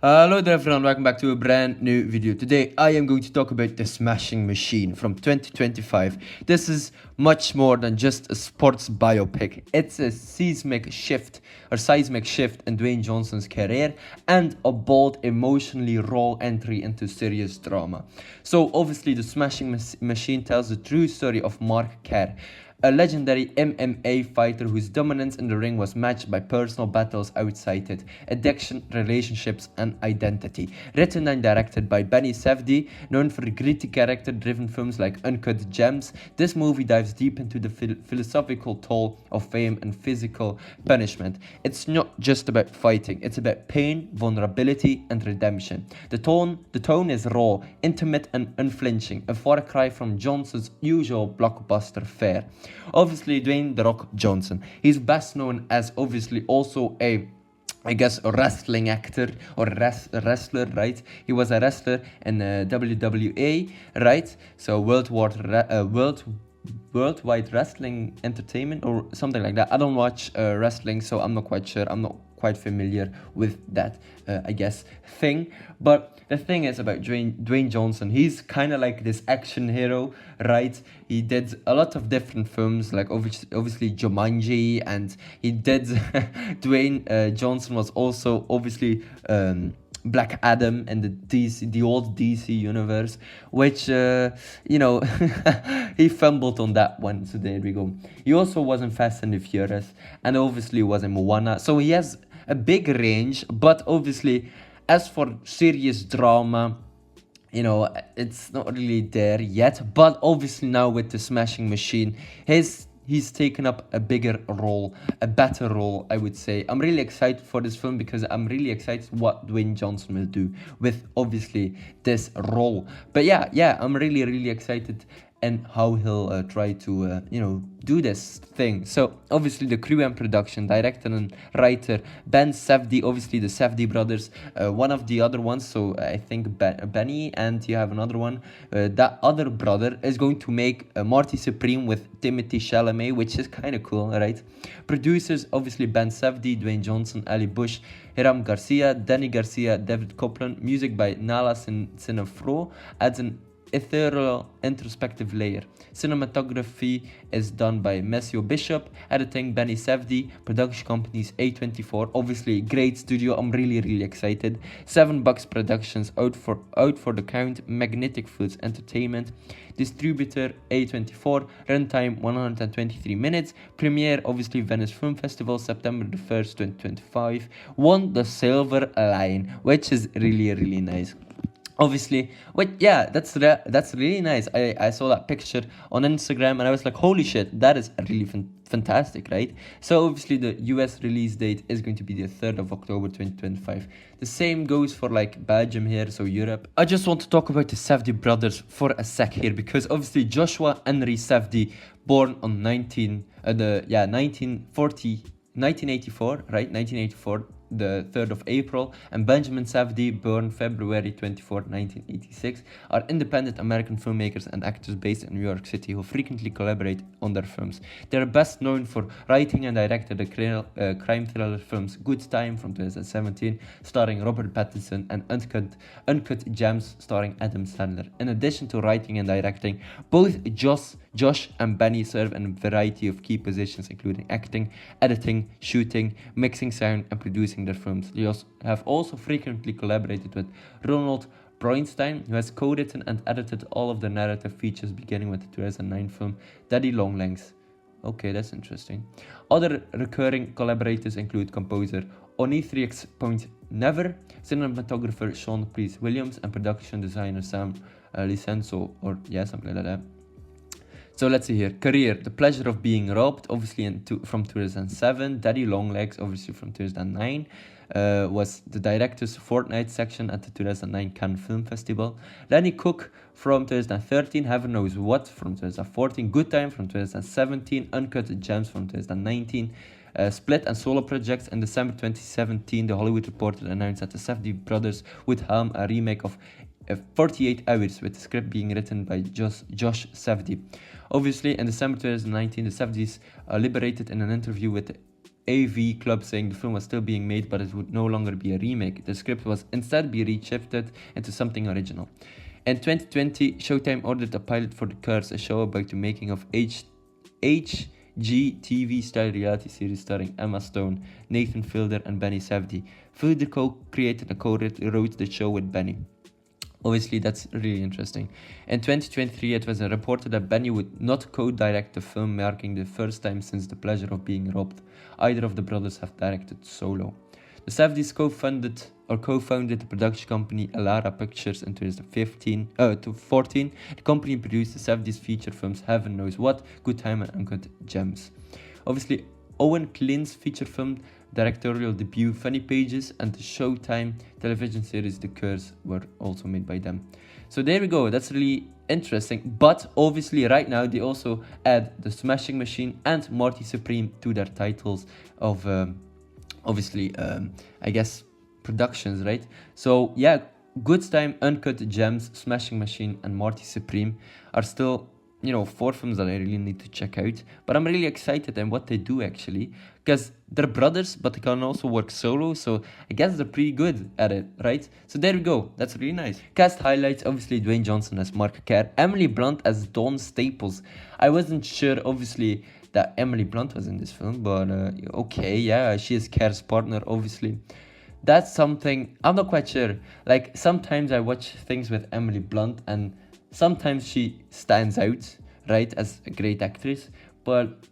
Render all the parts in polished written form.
Hello there everyone, welcome back to a brand new video. Today I am going to talk about The Smashing Machine from 2025. This is much more than just a sports biopic. It's a seismic shift in Dwayne Johnson's career and a bold, emotionally raw entry into serious drama. So obviously The Smashing Machine tells the true story of Mark Kerr, a legendary MMA fighter whose dominance in the ring was matched by personal battles outside it, addiction, relationships, and identity. Written and directed by Benny Safdie, known for gritty character-driven films like Uncut Gems, this movie dives deep into the philosophical toll of fame and physical punishment. It's not just about fighting, it's about pain, vulnerability, and redemption. The tone is raw, intimate, and unflinching, a far cry from Johnson's usual blockbuster fare. Obviously, Dwayne "The Rock" Johnson. He's best known as obviously also a wrestling actor or wrestler, right? He was a wrestler in WWA, right? So Worldwide Wrestling Entertainment or something like that. I don't watch wrestling, so I'm not quite sure. I'm not quite familiar with that, thing. But the thing is about Dwayne Johnson, he's kind of like this action hero, right? He did a lot of different films, like obviously Jumanji, and he did. Dwayne Johnson was also obviously. Black Adam and the old DC universe, which he fumbled on that one. So there we go. He also was in Fast and the Furious, and obviously was in Moana. So he has a big range, but obviously, as for serious drama, it's not really there yet. But obviously now with The Smashing Machine, he's taken up a bigger role, a better role, I would say. I'm really excited for this film because I'm really excited what Dwayne Johnson will do with obviously this role. But yeah, I'm really excited and how he'll try to do this thing. So obviously the crew and production, director and writer Ben Safdie, obviously the Safdie brothers, one of the other ones, so I think Benny, and you have another one, that other brother is going to make Marty Supreme with Timothy Chalamet, which is kind of cool, right? Producers obviously Ben Safdie, Dwayne Johnson, Ali Bush, Hiram Garcia, Danny Garcia, David Copeland. Music by Nala Sinafro adds an ethereal introspective layer. Cinematography is done by Messio Bishop, editing Benny Safdie, production companies A24, obviously great studio. I'm really excited. 7 Bucks Productions, out for the count, Magnetic Foods Entertainment, distributor A24, runtime 123 minutes, premiere obviously Venice Film Festival September the 1st 2025, won the Silver Lion, which is really nice. Obviously, that's really nice. I saw that picture on Instagram and I was like, holy shit, that is really fantastic, right? So obviously the US release date is going to be the 3rd of October 2025. The same goes for like Belgium here, so Europe. I just want to talk about the Safdie brothers for a sec here, because obviously Joshua Henry Safdie, born on 1984, right? 1984, the 3rd of April, and Benjamin Safdie, born February 24, 1986, are independent American filmmakers and actors based in New York City who frequently collaborate on their films. They are best known for writing and directing the crime thriller films Good Time from 2017, starring Robert Pattinson, and Uncut Gems, starring Adam Sandler. In addition to writing and directing, both Josh and Benny serve in a variety of key positions, including acting, editing, shooting, mixing sound, and producing their films. They have also frequently collaborated with Ronald Broinstein, who has co-written and edited all of the narrative features, beginning with the 2009 film Daddy Long Legs. Okay, that's interesting. Other recurring collaborators include composer Onithrix Point Never, cinematographer Sean Priest Williams, and production designer Sam Licenso, something like that. So let's see here. Career: The Pleasure of Being Robbed, obviously from 2007. Daddy Longlegs, obviously from 2009. Was the director's Fortnite section at the 2009 Cannes Film Festival. Lenny Cook from 2013. Heaven Knows What from 2014. Good Time from 2017. Uncut Gems from 2019. Split and solo projects. In December 2017, The Hollywood Reporter announced that the Safdie brothers would helm a remake of 48 Hours, with the script being written by Josh Safdie. Obviously, in December 2019, the Safdies liberated in an interview with AV Club saying the film was still being made, but it would no longer be a remake. The script was instead be reshifted into something original. In 2020, Showtime ordered a pilot for The Curse, a show about the making of HGTV-style reality series starring Emma Stone, Nathan Fielder, and Benny Safdie. Fielder co-created and co-wrote the show with Benny. Obviously, that's really interesting. In 2023, it was reported that Benny would not co-direct the film, marking the first time since The Pleasure of Being Robbed. Either of the brothers have directed solo. The Safdies co-founded the production company Elara Pictures in 2014. The company produced the Safdies feature films Heaven Knows What, Good Time, and Uncut Gems. Obviously, Owen Clint's feature film directorial debut Funny Pages and the Showtime television series The Curse were also made by them. So there we go, that's really interesting. But obviously right now they also add The Smashing Machine and Marty Supreme to their titles of I guess productions, right? So yeah, Good Time, Uncut Gems, Smashing Machine, and Marty Supreme are still, 4 films that I really need to check out. But I'm really excited in what they do actually, because they're brothers, but they can also work solo. So I guess they're pretty good at it, right? So there we go. That's really nice. Cast highlights: obviously Dwayne Johnson as Mark Kerr, Emily Blunt as Dawn Staples. I wasn't sure, obviously, that Emily Blunt was in this film, but okay, yeah, she is Kerr's partner, obviously. That's something I'm not quite sure. Like, sometimes I watch things with Emily Blunt and sometimes she stands out, right, as a great actress, but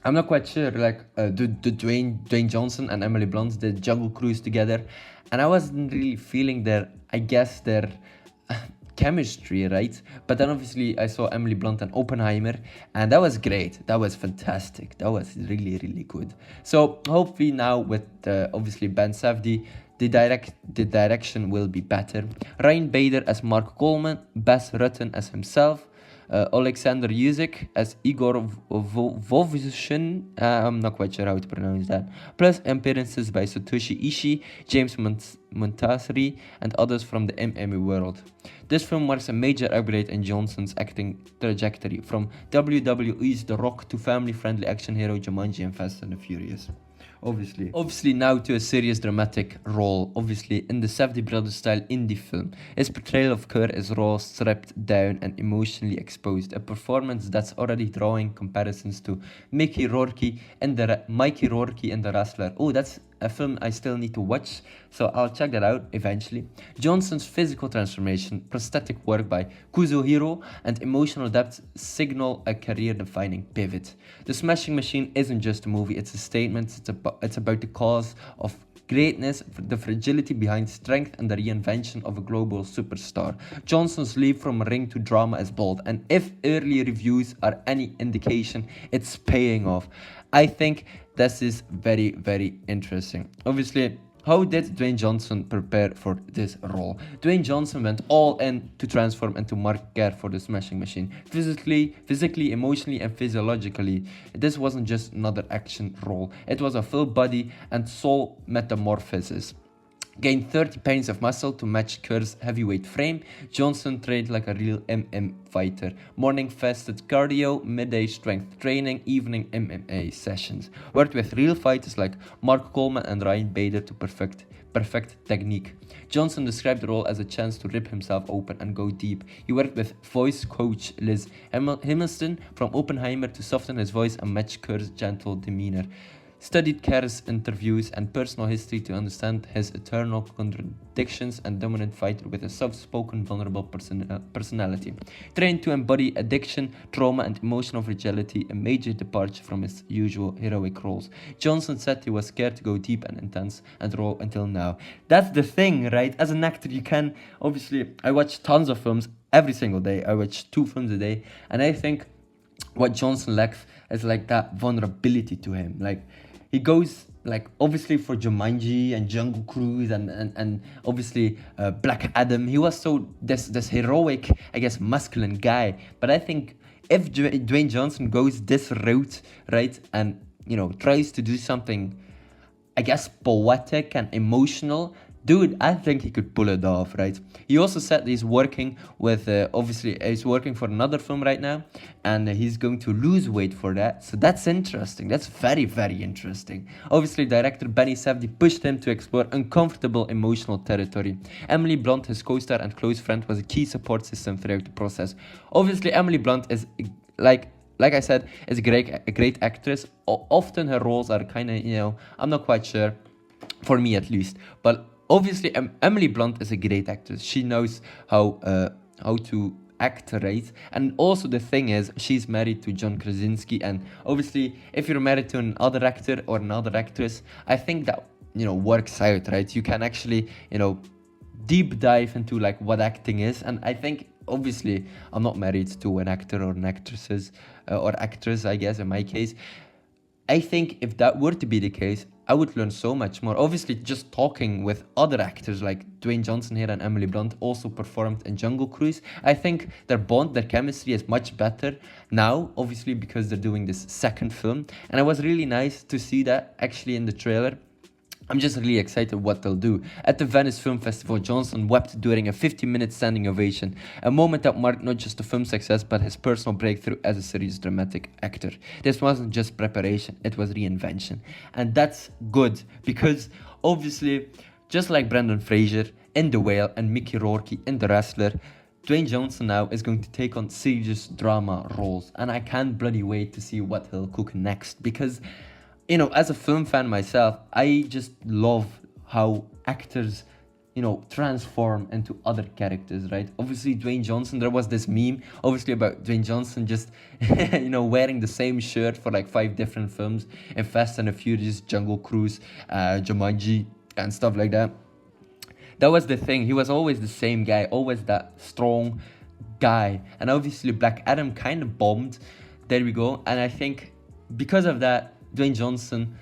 I'm not quite sure. Like, Dwayne Johnson and Emily Blunt did Jungle Cruise together, and I wasn't really feeling their chemistry, right? But then obviously I saw Emily Blunt and Oppenheimer, and that was great. That was fantastic. That was really, really good. So hopefully now with obviously Ben Safdie, the direction will be better. Ryan Bader as Mark Coleman, Bas Rutten as himself, Alexander Yusik as Igor Vovshin, I'm not quite sure how to pronounce that, plus appearances by Satoshi Ishii, James Montasri, and others from the MMA world. This film marks a major upgrade in Johnson's acting trajectory, from WWE's The Rock to family-friendly action hero Jumanji and Fast and the Furious. Obviously now to a serious dramatic role, obviously in the Safdie brothers style indie film. His portrayal of Kerr is raw, stripped down, and emotionally exposed, a performance that's already drawing comparisons to Mikey Rourke and the Wrestler. Oh, that's a film I still need to watch, so I'll check that out eventually. Johnson's physical transformation, prosthetic work by Kuzuhiro, and emotional depth signal a career-defining pivot. The Smashing Machine isn't just a movie, it's a statement. It's about the cause of greatness, the fragility behind strength, and the reinvention of a global superstar. Johnson's leap from ring to drama is bold, and if early reviews are any indication, it's paying off. I think this is very, very interesting. Obviously, how did Dwayne Johnson prepare for this role? Dwayne Johnson went all in to transform into Mark Kerr for the Smashing Machine. Physically, emotionally, and physiologically. This wasn't just another action role. It was a full body and soul metamorphosis. Gained 30 pounds of muscle to match Kerr's heavyweight frame, Johnson trained like a real MM fighter. Morning fasted cardio, midday strength training, evening MMA sessions. Worked with real fighters like Mark Coleman and Ryan Bader to perfect technique. Johnson described the role as a chance to rip himself open and go deep. He worked with voice coach Liz Himmelston from Oppenheimer to soften his voice and match Kerr's gentle demeanor. Studied Kerr's interviews and personal history to understand his eternal contradictions and dominant fighter with a soft-spoken, vulnerable personality. Trained to embody addiction, trauma, and emotional fragility, a major departure from his usual heroic roles. Johnson said he was scared to go deep and intense and raw until now. That's the thing, right? As an actor, you can... Obviously, I watch tons of films every single day. I watch 2 films a day. And I think what Johnson lacks is like that vulnerability to him. Like, he goes like obviously for Jumanji and Jungle Cruise and obviously Black Adam. He was so this heroic, I guess, masculine guy. But I think if Dwayne Johnson goes this route, right, and tries to do something, I guess, poetic and emotional, dude, I think he could pull it off, right? He also said he's working with, obviously, he's working for another film right now, and he's going to lose weight for that. So that's interesting. That's very, very interesting. Obviously, director Benny Safdie pushed him to explore uncomfortable emotional territory. Emily Blunt, his co-star and close friend, was a key support system throughout the process. Obviously, Emily Blunt is like I said, is a great actress. Often her roles are kind of, I'm not quite sure, for me at least. But obviously, Emily Blunt is a great actress. She knows how to act, right? And also the thing is, she's married to John Krasinski, and obviously, if you're married to another actor or another actress, I think that works out, right? You can actually deep dive into like what acting is, and I think obviously I'm not married to an actor or an actresses or actress, I guess in my case. I think if that were to be the case, I would learn so much more. Obviously, just talking with other actors like Dwayne Johnson here and Emily Blunt also performed in Jungle Cruise. I think their bond, their chemistry is much better now, obviously, because they're doing this second film. And it was really nice to see that actually in the trailer. I'm just really excited what they'll do. At the Venice Film Festival, Johnson wept during a 50-minute standing ovation, a moment that marked not just the film's success, but his personal breakthrough as a serious dramatic actor. This wasn't just preparation, it was reinvention. And that's good, because obviously, just like Brendan Fraser in The Whale and Mickey Rourke in The Wrestler, Dwayne Johnson now is going to take on serious drama roles. And I can't bloody wait to see what he'll cook next, because as a film fan myself, I just love how actors, transform into other characters, right? Obviously, Dwayne Johnson, there was this meme, obviously, about Dwayne Johnson just, wearing the same shirt for like 5 different films in Fast and the Furious, Jungle Cruise, Jumanji, and stuff like that. That was the thing. He was always the same guy, always that strong guy. And obviously, Black Adam kind of bombed. There we go. And I think because of that, Dwayne Johnson,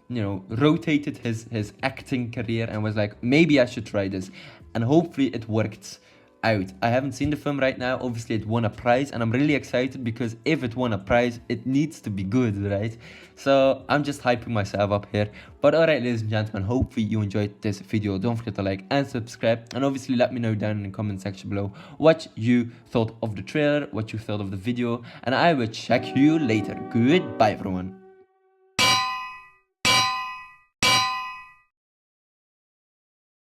rotated his acting career and was like, maybe I should try this. And hopefully it worked out. I haven't seen the film right now. Obviously it won a prize, and I'm really excited because if it won a prize, it needs to be good, right? So I'm just hyping myself up here. But alright, ladies and gentlemen, hopefully you enjoyed this video. Don't forget to like and subscribe, and obviously let me know down in the comment section below what you thought of the trailer, what you thought of the video, and I will check you later. Goodbye everyone.